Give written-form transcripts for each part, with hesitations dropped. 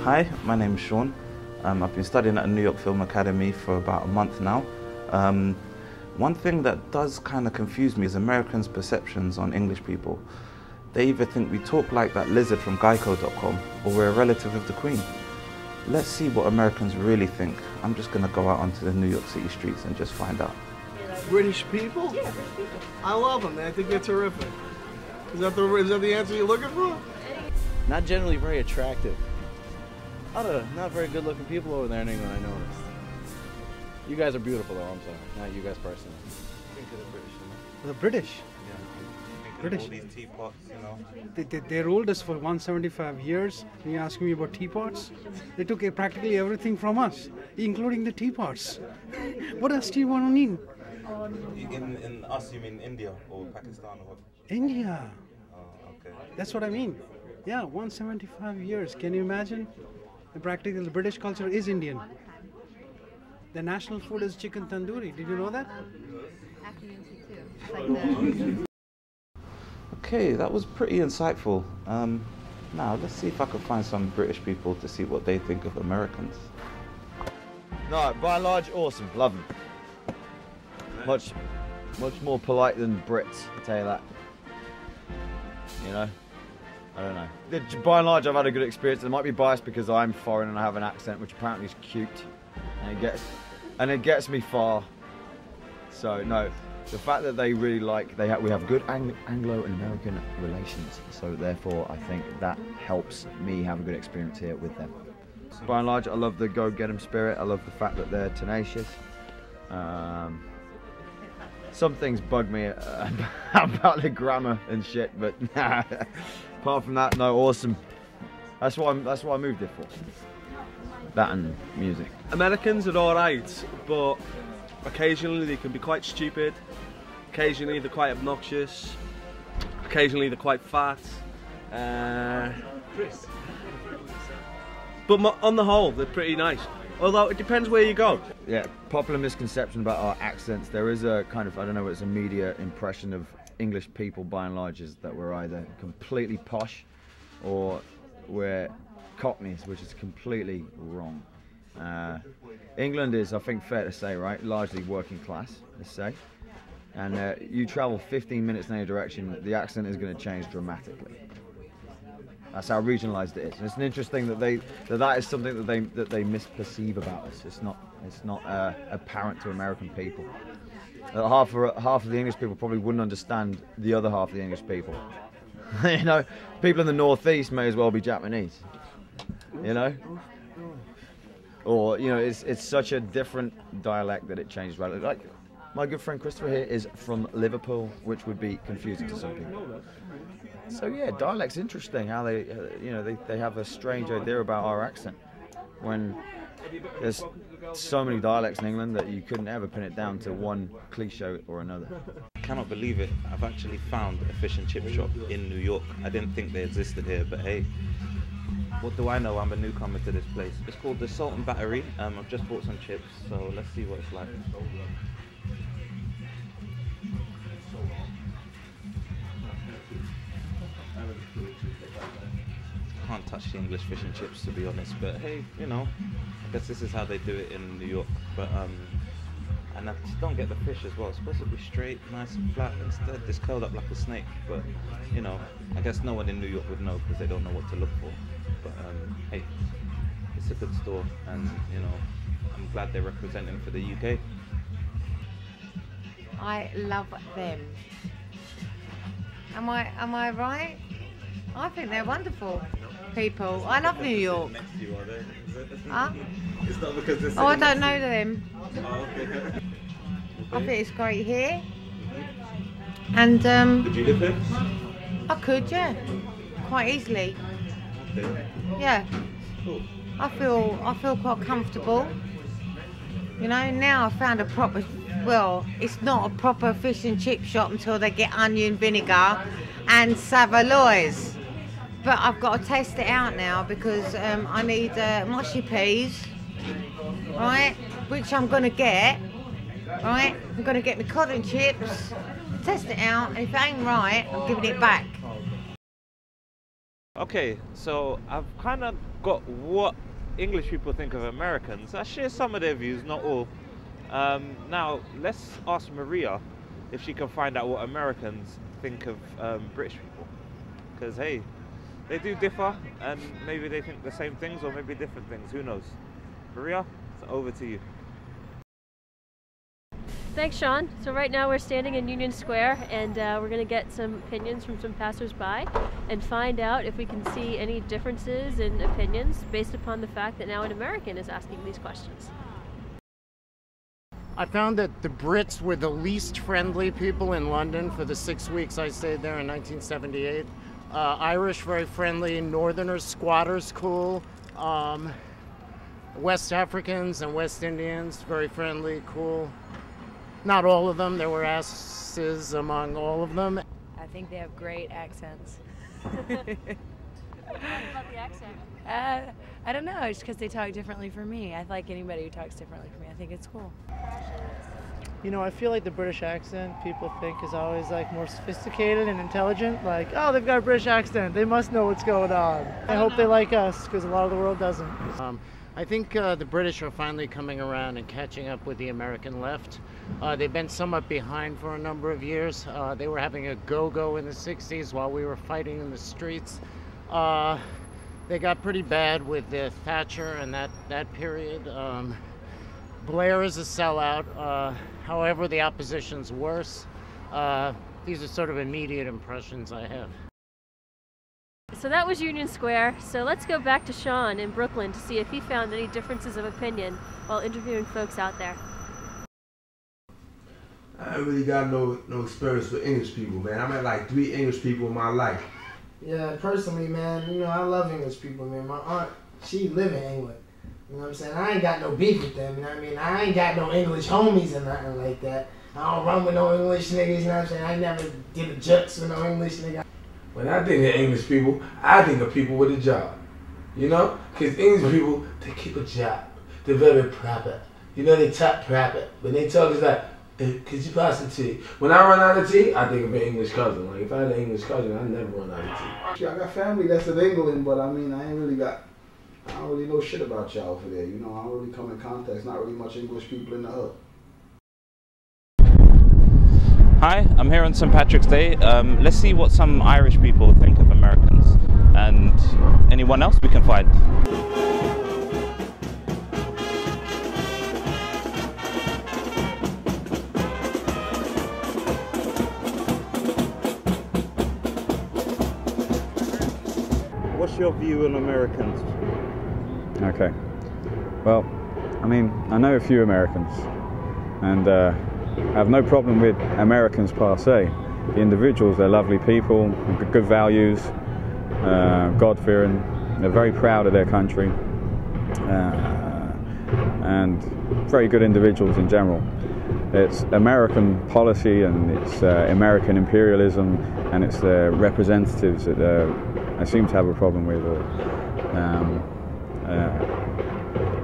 Hi, my name is Sean. I've been studying at a New York Film Academy for about a month now. One thing that does kind of confuse me is Americans' perceptions on English people. They either think we talk like that lizard from Geico.com or we're a relative of the Queen. Let's see what Americans really think. I'm just going to go out onto the New York City streets and just find out. British people? Yeah, British people. I love them, man. I think they're terrific. Is that the answer you're looking for? Not generally very attractive. I don't know, not very good looking people over there in England, I noticed. You guys are beautiful though, I'm sorry. Not you guys personally. Think of the British, you know? The British? Yeah. British. All these teapots, you know? They ruled us for 175 years. You're asking me about teapots? They took practically everything from us, including the teapots. What else do you want to need? In us, you mean India or Pakistan or what? India. Oh, okay. That's what I mean. Yeah, 175 years. Can you imagine? Practically, the British culture is Indian. The national food is chicken tandoori. Did you know that? Okay, that was pretty insightful. Now, let's see if I can find some British people to see what they think of Americans. No, by and large, awesome. Love them. Much more polite than Brits, I'll tell you that. You know? I don't know. By and large, I've had a good experience. I might be biased because I'm foreign and I have an accent, which apparently is cute, and it gets me far. So no, the fact that they really we have good Anglo and American relations. So therefore, I think that helps me have a good experience here with them. By and large, I love the go-get-'em spirit. I love the fact that they're tenacious. Some things bug me about the grammar and shit, but nah. Apart from that, no, awesome. That's what I moved here for. That and music. Americans are alright, but occasionally they can be quite stupid. Occasionally they're quite obnoxious. Occasionally they're quite fat. But on the whole, they're pretty nice. Although it depends where you go. Yeah, popular misconception about our accents. There is a kind of, I don't know, it's a media impression of English people by and large is that we're either completely posh or we're cockneys, which is completely wrong. England is, I think, fair to say, right, largely working class, let's say. And you travel 15 minutes in any direction, the accent is going to change dramatically. That's how regionalised it is. And it's an interesting that that is something that they misperceive about us. It's not apparent to American people. Half of the English people probably wouldn't understand the other half of the English people. You know, people in the northeast may as well be Japanese. You know, or you know, it's such a different dialect that it changes radically. Like my good friend Christopher here is from Liverpool, which would be confusing to some people. So yeah, dialect's interesting. How they, you know, they have a strange idea about our accent when there's so many dialects in England that you couldn't ever pin it down to one cliche or another. I cannot believe it. I've actually found a fish and chip shop in New York. I didn't think they existed here, but hey, what do I know? I'm a newcomer to this place. It's called the Salt and Battery. I've just bought some chips, so let's see what it's like. Can't touch the English fish and chips, to be honest, but hey, you know, I guess this is how they do it in New York. But and I just don't get the fish as well. It's supposed to be straight, nice and flat. Instead, it's curled up like a snake. But you know, I guess no one in New York would know because they don't know what to look for. But hey, it's a good store, and you know, I'm glad they're representing for the UK. I love them. Am I right? I think they're wonderful people. I love New York. Next to you, are they? Is it? Huh? It's not because they're Oh, I don't know them. Oh, okay. I think it's great here. And Could you live here? I could, yeah, quite easily. Okay. Yeah. Cool. I feel quite comfortable. You know, now I found a proper, well, it's not a proper fish and chip shop until they get onion vinegar and saveloys. But I've got to test it out now because I need mushy peas, right, which I'm going to get, right. I'm going to get my cotton chips, test it out, and if it ain't right, I'm giving it back. Okay, so I've kind of got what English people think of Americans. I share some of their views, not all. Now, let's ask Maria if she can find out what Americans think of British people. Because, hey, they do differ, and maybe they think the same things or maybe different things. Who knows? Maria, it's over to you. Thanks, Sean. So right now we're standing in Union Square, and we're going to get some opinions from some passersby and find out if we can see any differences in opinions based upon the fact that now an American is asking these questions. I found that the Brits were the least friendly people in London for the 6 weeks I stayed there in 1978. Irish, very friendly. Northerners, squatters, cool. West Africans and West Indians, very friendly, cool. Not all of them. There were asses among all of them. I think they have great accents. What about the accent? I don't know, it's because they talk differently from me. I like anybody who talks differently from me. I think it's cool. You know, I feel like the British accent people think is always like more sophisticated and intelligent. Like, oh, they've got a British accent. They must know what's going on. I hope they like us because a lot of the world doesn't. I think the British are finally coming around and catching up with the American left. They've been somewhat behind for a number of years. They were having a go-go in the 60s while we were fighting in the streets. They got pretty bad with Thatcher and that period. Blair is a sellout. However, the opposition's worse. These are sort of immediate impressions I have. So that was Union Square. So let's go back to Sean in Brooklyn to see if he found any differences of opinion while interviewing folks out there. I ain't really got no experience with English people, man. I met like 3 English people in my life. Yeah, personally, man, you know, I love English people, man. My aunt, she live in England. You know what I'm saying? I ain't got no beef with them, you know what I mean? I ain't got no English homies or nothing like that. I don't run with no English niggas, you know what I'm saying? I never did a jux with no English nigga. When I think of English people, I think of people with a job. You know? Because English people, they keep a job. They're very proper. You know, they talk proper. When they talk, it's like, hey, could you pass some tea? When I run out of tea, I think of an English cousin. Like, if I had an English cousin, I never run out of tea. I got family that's in England, but I mean, I don't really know shit about y'all over there. You know, I don't really come in contact. Not really much English people in the hood. Hi, I'm here on St. Patrick's Day. Let's see what some Irish people think of Americans and anyone else we can find. What's your view on Americans? Okay. Well, I mean, I know a few Americans, and I have no problem with Americans per se. The individuals, they're lovely people, good values, God-fearing. They're very proud of their country, and very good individuals in general. It's American policy and it's American imperialism and it's the representatives that I seem to have a problem with.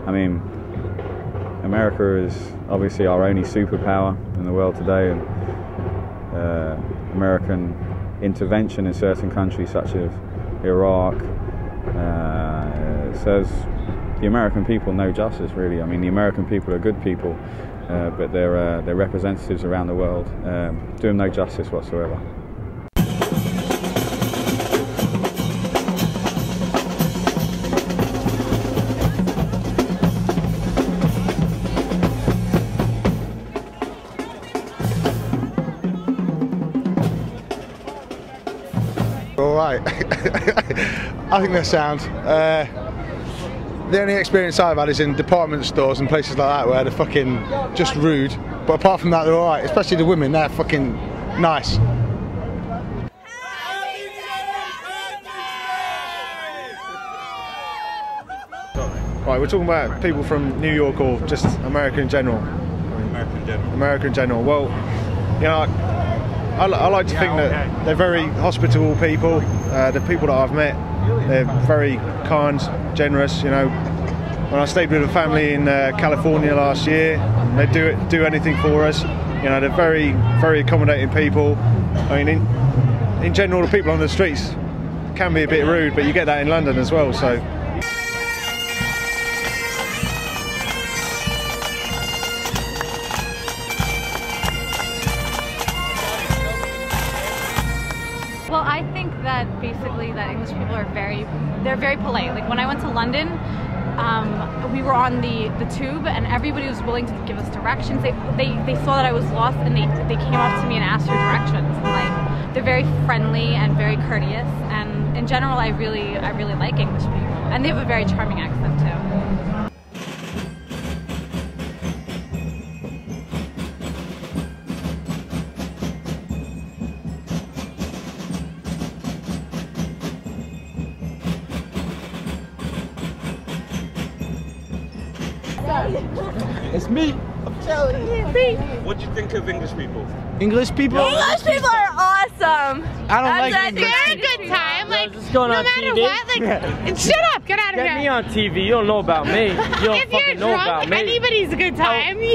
I mean, America is obviously our only superpower in the world today, and American intervention in certain countries such as Iraq says the American people no justice, really. I mean, the American people are good people, but their representatives around the world do them no justice whatsoever. All right, I think they're sound. The only experience I've had is in department stores and places like that where they're fucking just rude. But apart from that, they're all right. Especially the women, they're fucking nice. Right, we're talking about people from New York or just America in general. America in general. America in general. Well, you know, I like to think that they're very hospitable people. The people that I've met, they're very kind, generous. You know, when I stayed with a family in California last year, they do anything for us. You know, they're very accommodating people. I mean, in general, the people on the streets can be a bit rude, but you get that in London as well. So. Well, I think that basically that English people are they're very polite. Like when I went to London, we were on the tube and everybody was willing to give us directions. They saw that I was lost and they came up to me and asked for directions. And like they're very friendly and very courteous. And in general, I really like English people. And they have a very charming accent too. It's me. Jelly. What do you think of English people? English people? English people are awesome. I don't like English. They're a good time. Like, Just going no on matter TV. what, like, shut up, get out of Get here. me on TV. You don't know about me. You don't If you're fucking know drunk, about me. anybody's a good time. When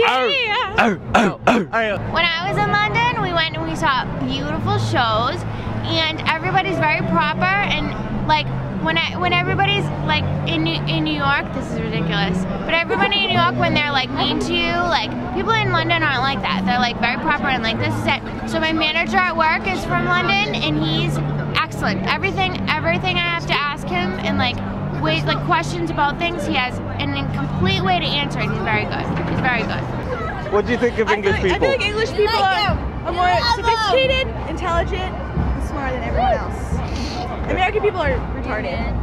I was in London, we went and we saw beautiful shows, and everybody's very proper. And like when everybody's like in New York, this is ridiculous. But everybody in New York, when they're like mean to you, like people in London aren't like that. They're like very proper and like this is it. So my manager at work is from London, and he's excellent. Everything I have to ask him and like questions about things, he has an complete way to answer it. He's very good. He's very good. What do you think of English people? I feel like English people are more sophisticated, intelligent, and smarter than everyone else. American people are retarded.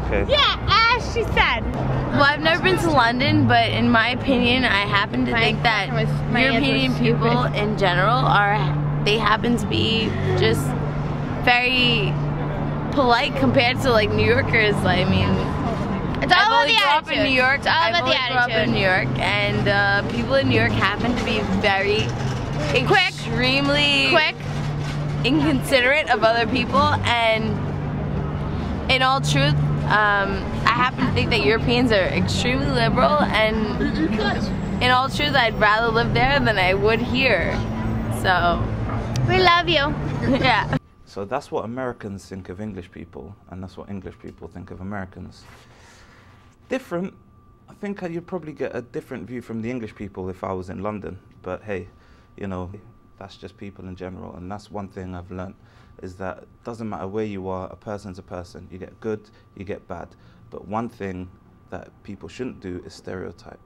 Okay. Yeah, as she said. Well, I've never been to London, but in my opinion, I happen to think that European people in general they happen to be just very polite compared to like New Yorkers. I mean, it's all I've only about the grew up in attitude. New York. It's all about the I've only grew up attitude. in New York, and people in New York happen to be very extremely quick, inconsiderate of other people, and in all truth, I happen to think that Europeans are extremely liberal, and in all truth, I'd rather live there than I would here. So, we love you. Yeah. So that's what Americans think of English people, and that's what English people think of Americans. Different. I think you'd probably get a different view from the English people if I was in London. But hey, you know, that's just people in general, and that's one thing I've learned, is that it doesn't matter where you are, a person's a person. You get good, you get bad. But one thing that people shouldn't do is stereotype.